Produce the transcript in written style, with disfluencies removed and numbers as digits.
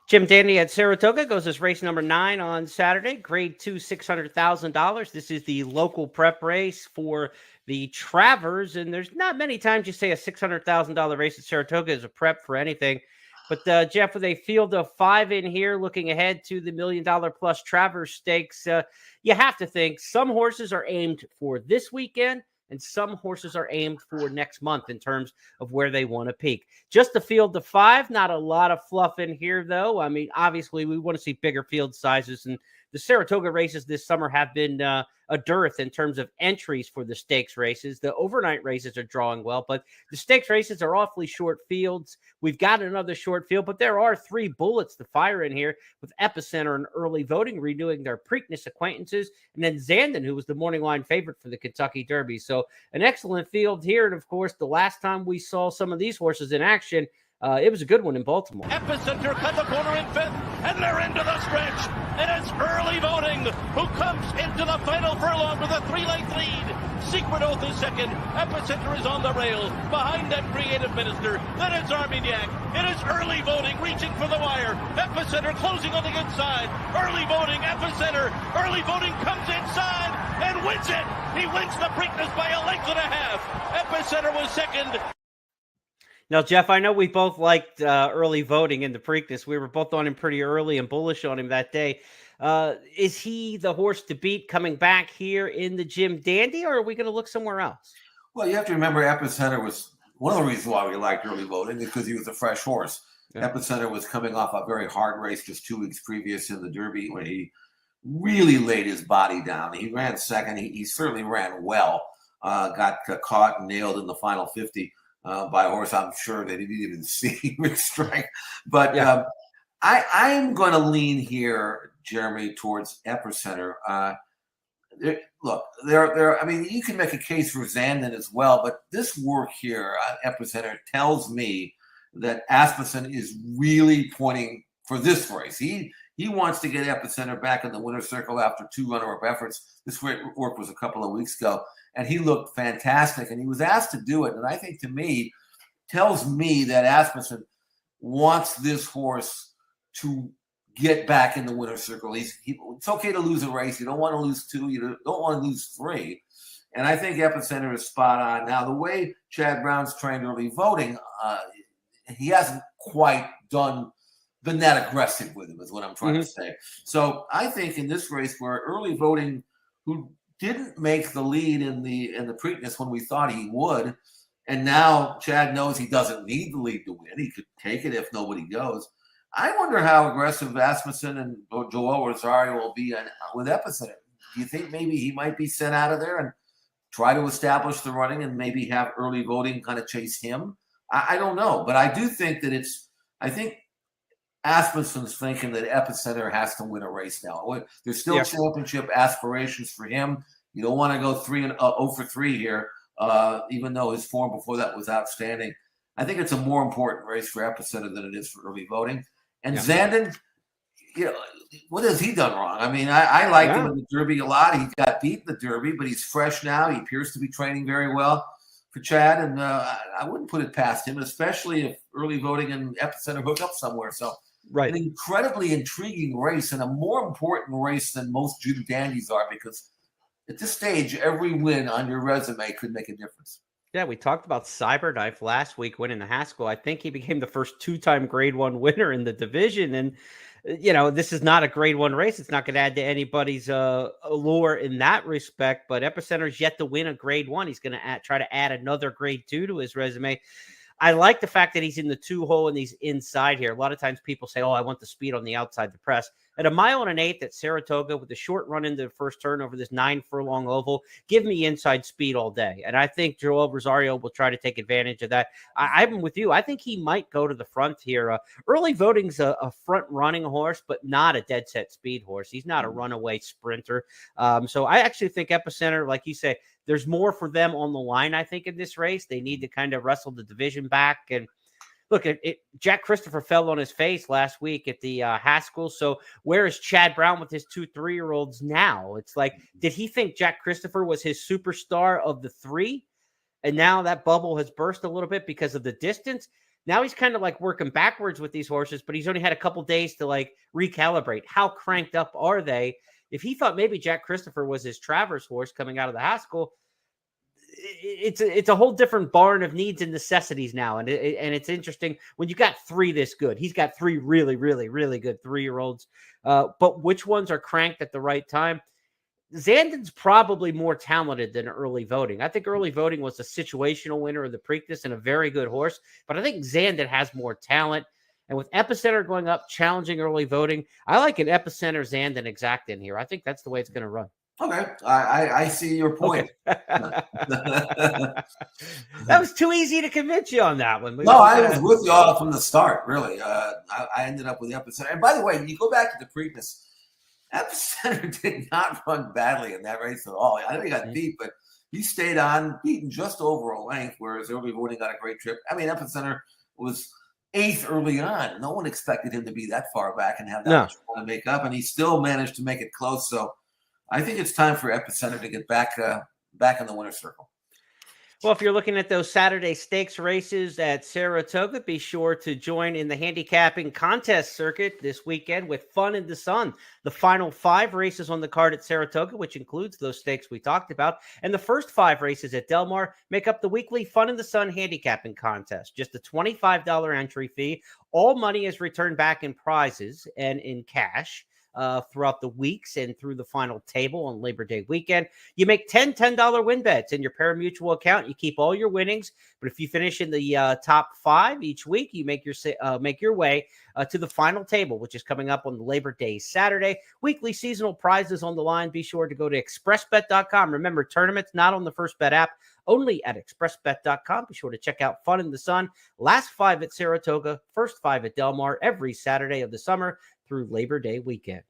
Jim Dandy at Saratoga goes as race number 9 on Saturday. Grade 2, $600,000. This is the local prep race for the Travers, and there's not many times you say a $600,000 race at Saratoga is a prep for anything. But Jeff, with a field of 5 in here, looking ahead to the $1 million plus Travers Stakes, you have to think some horses are aimed for this weekend and some horses are aimed for next month in terms of where they want to peak. Just the field of 5, not a lot of fluff in here, though. I mean, obviously, we want to see bigger field sizes, and the Saratoga races this summer have been a dearth in terms of entries for the stakes races. The overnight races are drawing well, but the stakes races are awfully short fields. We've got another short field, but there are 3 bullets to fire in here with Epicenter and Early Voting renewing their Preakness acquaintances, and then Zandon, who was the morning line favorite for the Kentucky Derby. So an excellent field here. And of course, the last time we saw some of these horses in action, it was a good one in Baltimore. Epicenter cut the corner in 5th, and they're into the stretch. And it's Early Voting who comes into the final furlong with a 3-length lead. Secret Oath is second. Epicenter is on the rail. Behind them, Creative Minister. Then it's Armagnac. It is Early Voting reaching for the wire. Epicenter closing on the inside. Early Voting, Epicenter. Early Voting comes inside and wins it. He wins the Preakness by a length and a half. Epicenter was second. Now, Jeff, I know we both liked Early Voting in the Preakness. We were both on him pretty early and bullish on him that day. Is he the horse to beat coming back here in the Jim Dandy, or are we going to look somewhere else? Well, you have to remember Epicenter was one of the reasons why we liked Early Voting is because he was a fresh horse. Yeah. Epicenter was coming off a very hard race just 2 weeks previous in the Derby when he really laid his body down. He ran second. He certainly ran well, got caught and nailed in the final 50. By a horse I'm sure they didn't even see with strength. But yeah. I'm going to lean here, Jeremy, towards Epicenter. Look, I mean, you can make a case for Zandon as well, but this work here on Epicenter tells me that Asmussen is really pointing for this race. He wants to get Epicenter back in the winner's circle after 2 runner-up efforts. This work was a couple of weeks ago. And he looked fantastic, and he was asked to do it. And I think, to me, tells me that Asmussen wants this horse to get back in the winner's circle. It's okay to lose a race. You don't want to lose 2. You don't want to lose 3. And I think Epicenter is spot on. Now, the way Chad Brown's trained Early Voting, he hasn't quite been that aggressive with him, is what I'm trying to say. So I think in this race where Early Voting, who didn't make the lead in the Preakness when we thought he would, and now Chad knows he doesn't need the lead to win. He could take it if nobody goes. I wonder how aggressive Asmussen and Joel Rosario will be with Epicenter. Do you think maybe he might be sent out of there and try to establish the running and maybe have Early Voting kind of chase him? I don't know, but I do think that I think Asmussen's thinking that Epicenter has to win a race now. There's still championship aspirations for him. You don't want to go 0 for 3 here, even though his form before that was outstanding. I think it's a more important race for Epicenter than it is for Early Voting. And Zandon, what has he done wrong? I mean, I liked him in the Derby a lot. He got beat in the Derby, but he's fresh now. He appears to be training very well for Chad, and I wouldn't put it past him, especially if Early Voting and Epicenter hook up somewhere. So an incredibly intriguing race and a more important race than most Jim Dandies are, because at this stage, every win on your resume could make a difference. Yeah, we talked about Cyberknife last week winning the Haskell. I think he became the first 2-time Grade 1 winner in the division. And, this is not a Grade 1 race. It's not going to add to anybody's allure in that respect. But Epicenter's yet to win a Grade 1. He's going to try to add another Grade 2 to his resume. I like the fact that he's in the 2-hole and he's inside here. A lot of times people say, I want the speed on the outside, the press. At 1 1/8 at Saratoga with a short run into the first turn over this 9-furlong oval, give me inside speed all day. And I think Joel Rosario will try to take advantage of that. I'm with you. I think he might go to the front here. Early Voting's a front-running horse, but not a dead-set speed horse. He's not a runaway sprinter. So I actually think Epicenter, like you say, there's more for them on the line, I think, in this race. They need to kind of wrestle the division back. And look, Jack Christopher fell on his face last week at the Haskell. So where is Chad Brown with his 2 3-year-olds now? It's like, did he think Jack Christopher was his superstar of the 3? And now that bubble has burst a little bit because of the distance. Now he's kind of like working backwards with these horses, but he's only had a couple days to like recalibrate. How cranked up are they? If he thought maybe Jack Christopher was his Travers horse coming out of the Haskell, it's a whole different barn of needs and necessities now. And it's interesting when you got three this good. He's got three really, really, really good 3-year-olds. But which ones are cranked at the right time? Zandon's probably more talented than early voting. I think early voting was a situational winner of the Preakness and a very good horse, but I think Zandon has more talent. And with Epicenter going up, challenging early voting, I like an Epicenter Zandon exact in here. I think that's the way it's going to run. Okay, I see your point. Okay. That was too easy to convince you on that one. No, I was with you all from the start, really. I ended up with the Epicenter. And by the way, when you go back to the Preakness, Epicenter did not run badly in that race at all. I know he got beat, but he stayed on, beaten just over a length, whereas early voting got a great trip. I mean, Epicenter was 8th early on. No one expected him to be that far back and have that much to make up, and he still managed to make it close. So I think it's time for Epicenter to get back in the winner's circle. Well, if you're looking at those Saturday stakes races at Saratoga, be sure to join in the handicapping contest circuit this weekend with Fun in the Sun. The final 5 races on the card at Saratoga, which includes those stakes we talked about, and the first 5 races at Del Mar make up the weekly Fun in the Sun handicapping contest. Just a $25 entry fee. All money is returned back in prizes and in cash. Throughout the weeks and through the final table on Labor Day weekend. You make $10 win bets in your pari-mutuel account. You keep all your winnings, but if you finish in the top 5 each week, you make your way to the final table, which is coming up on Labor Day Saturday. Weekly seasonal prizes on the line. Be sure to go to expressbet.com. Remember, tournaments not on the First Bet app, only at expressbet.com. Be sure to check out Fun in the Sun. Last 5 at Saratoga, first 5 at Del Mar every Saturday of the summer through Labor Day weekend.